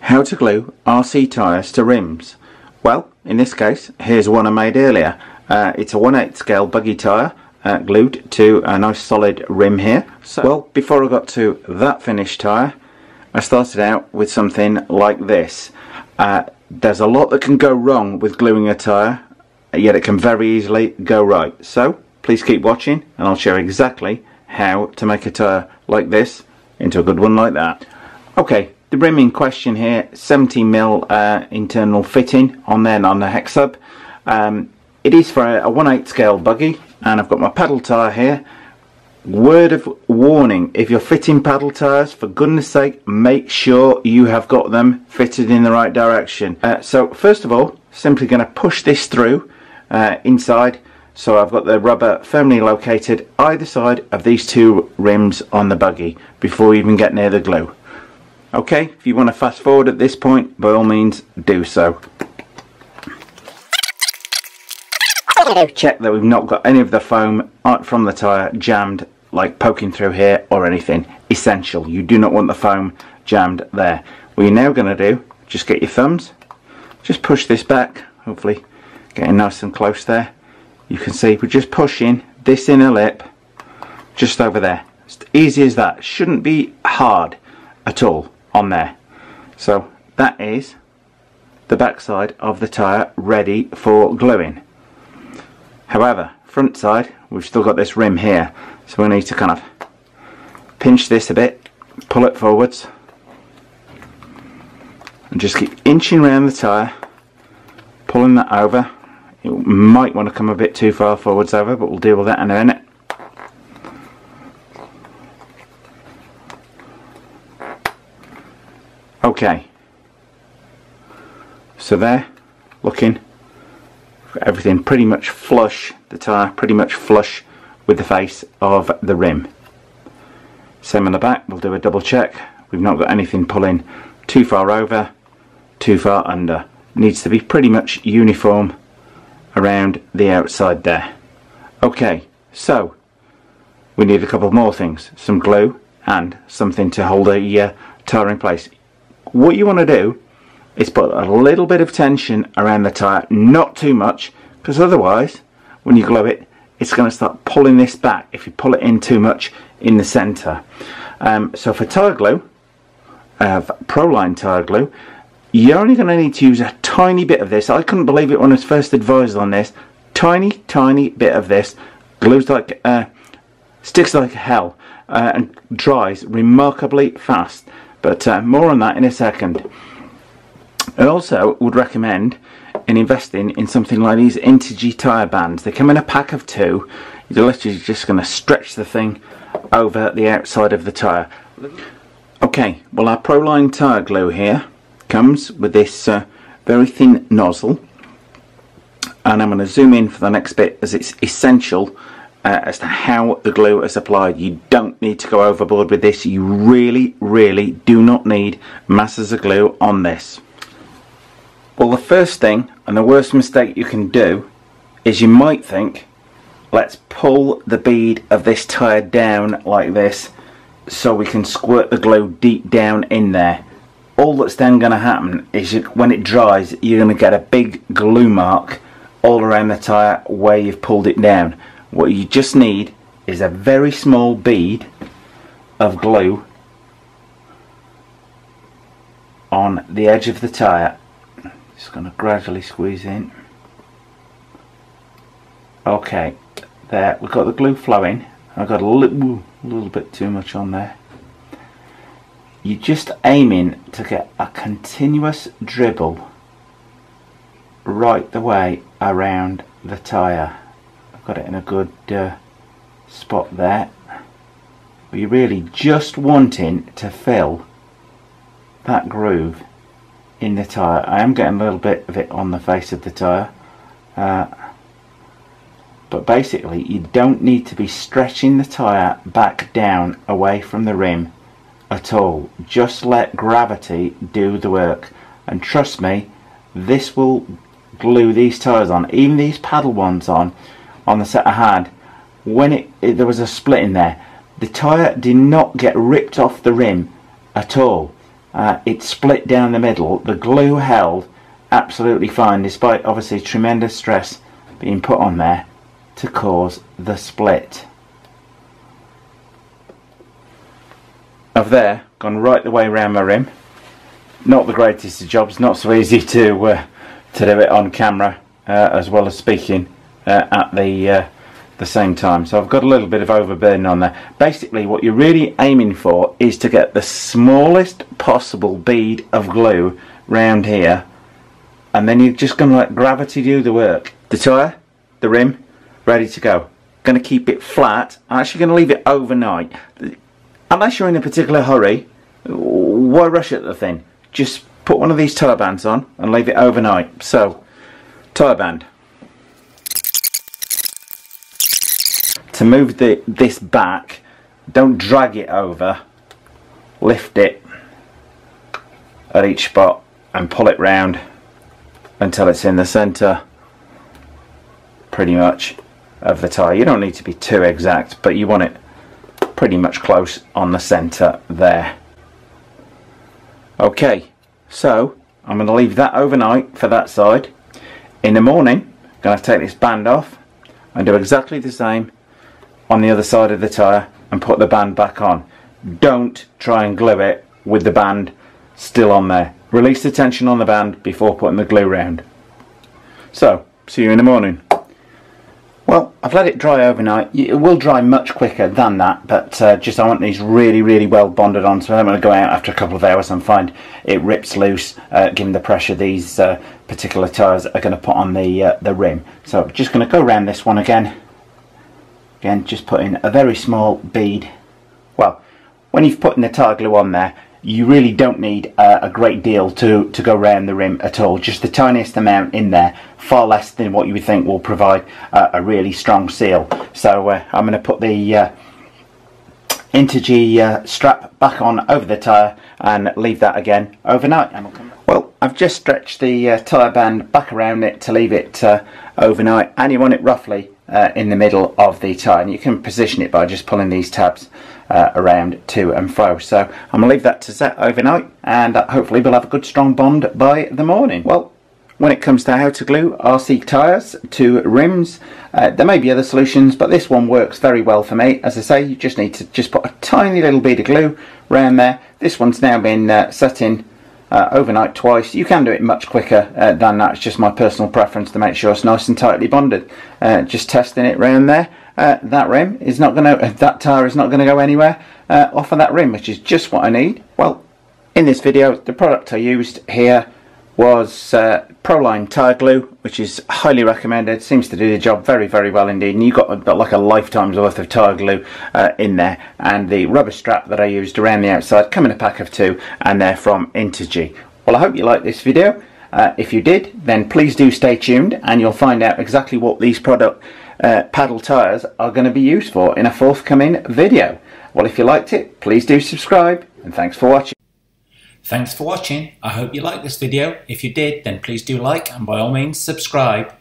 How to glue RC tyres to rims. Well, in this case, here's one I made earlier. It's a 1/8 scale buggy tyre glued to a nice solid rim here. So, well, before I got to that finished tyre, I started out with something like this. There's a lot that can go wrong with gluing a tyre, yet it can very easily go right. So please keep watching and I'll show you exactly how to make a tyre like this into a good one like that. Okay, the rim in question here, 70mm internal fitting on there, on the hex hub. It is for a 1/8 scale buggy, and I've got my paddle tyre here. Word of warning, if you're fitting paddle tyres, for goodness sake, make sure you have got them fitted in the right direction. So first of all, simply going to push this through inside, so I've got the rubber firmly located either side of these two rims on the buggy before you even get near the glue. Okay, if you want to fast forward at this point, by all means do so. Check that we've not got any of the foam from the tyre jammed, like poking through here or anything. Essential, you do not want the foam jammed there. What you're now going to do, just get your thumbs, just push this back, hopefully getting nice and close there. You can see we're just pushing this inner lip just over there. It's easy as that. Shouldn't be hard at all on there. So that is the back side of the tyre ready for gluing. However, front side, we've still got this rim here, so we need to kind of pinch this a bit, pull it forwards, and just keep inching around the tyre, pulling that over. You might want to come a bit too far forwards over, but we'll deal with that in a minute. Okay, so there, looking, everything pretty much flush, the tyre pretty much flush with the face of the rim. Same on the back, we'll do a double check. We've not got anything pulling too far over, too far under. Needs to be pretty much uniform around the outside there. Okay, so we need a couple more things, some glue and something to hold a tyre in place. What you want to do is put a little bit of tension around the tyre, not too much, because otherwise when you glue it, it's going to start pulling this back if you pull it in too much in the centre. So for tyre glue, Proline tyre glue, you're only going to need to use a tiny bit of this. I couldn't believe it when I was first advised on this. Tiny bit of this glues like sticks like hell and dries remarkably fast, but more on that in a second. I also would recommend in investing in something like these Integy Tire Bands. They come in a pack of 2. You're literally just going to stretch the thing over the outside of the tyre. Okay, well, our Proline tyre glue here comes with this very thin nozzle, and I'm going to zoom in for the next bit, as it's essential as to how the glue is applied. You don't need to go overboard with this. You really do not need masses of glue on this. Well, the first thing and the worst mistake you can do is you might think, let's pull the bead of this tyre down like this so we can squirt the glue deep down in there. All that's then going to happen is when it dries, you're going to get a big glue mark all around the tyre where you've pulled it down. What you just need is a very small bead of glue on the edge of the tyre. Just going to gradually squeeze in. Okay, there, we've got the glue flowing. I've got a little bit too much on there. You're just aiming to get a continuous dribble right the way around the tyre. I've got it in a good spot there. But you're really just wanting to fill that groove in the tyre. I am getting a little bit of it on the face of the tyre, but basically you don't need to be stretching the tyre back down away from the rim at all. Just let gravity do the work. and trust me, this will glue these tyres on, even these paddle ones on the set I had. When there was a split in there, the tyre did not get ripped off the rim at all. It split down the middle. The glue held absolutely fine, despite obviously tremendous stress being put on there to cause the split. I've there gone right the way around my rim. Not the greatest of jobs, not so easy to do it on camera as well as speaking at the same time. So I've got a little bit of overburden on there. Basically what you're really aiming for is to get the smallest possible bead of glue round here, and then you're just going to let gravity do the work. The tyre, the rim, ready to go. Going to keep it flat. I'm actually going to leave it overnight. Unless you're in a particular hurry, why rush at the thing? Just put one of these tire bands on and leave it overnight. So, tire band. To move this back, don't drag it over, lift it at each spot and pull it round until it's in the centre pretty much of the tyre. You don't need to be too exact, but you want it pretty much close on the centre there. Okay, so I'm going to leave that overnight for that side. In the morning, I'm going to take this band off and do exactly the same on the other side of the tyre and put the band back on. Don't try and glue it with the band still on there. Release the tension on the band before putting the glue round. So, see you in the morning. Well, I've let it dry overnight. It will dry much quicker than that, but just I want these really well bonded on, so I'm going to go out after a couple of hours and find it rips loose, given the pressure these particular tyres are going to put on the rim. So just going to go around this one again. Again, just put in a very small bead. Well, when you've put in the tyre glue on there, you really don't need a great deal to go around the rim at all. Just the tiniest amount in there, far less than what you would think will provide a really strong seal. So I'm going to put the Integy strap back on over the tyre and leave that again overnight. Well, I've just stretched the tyre band back around it to leave it overnight, and you want it roughly in the middle of the tyre, and you can position it by just pulling these tabs around to and fro. So I'm going to leave that to set overnight, and hopefully we'll have a good strong bond by the morning. Well, when it comes to how to glue RC tyres to rims, there may be other solutions, but this one works very well for me. As I say, you just need to just put a tiny little bead of glue around there. This one's now been set in overnight twice. You can do it much quicker than that. It's just my personal preference to make sure it's nice and tightly bonded. Just testing it round there. That rim is not going to, that tyre is not going to go anywhere off of that rim, which is just what I need. Well, in this video, the product I used here was Proline tyre glue, which is highly recommended. Seems to do the job very well indeed, and you've got like a lifetime's worth of tyre glue in there. And the rubber strap that I used around the outside come in a pack of 2, and they're from Integy. Well, I hope you liked this video. If you did, then please do stay tuned, and you'll find out exactly what these paddle tyres are going to be used for in a forthcoming video. Well, if you liked it, please do subscribe, and thanks for watching. Thanks for watching. I hope you liked this video. If you did, then please do like, and by all means subscribe.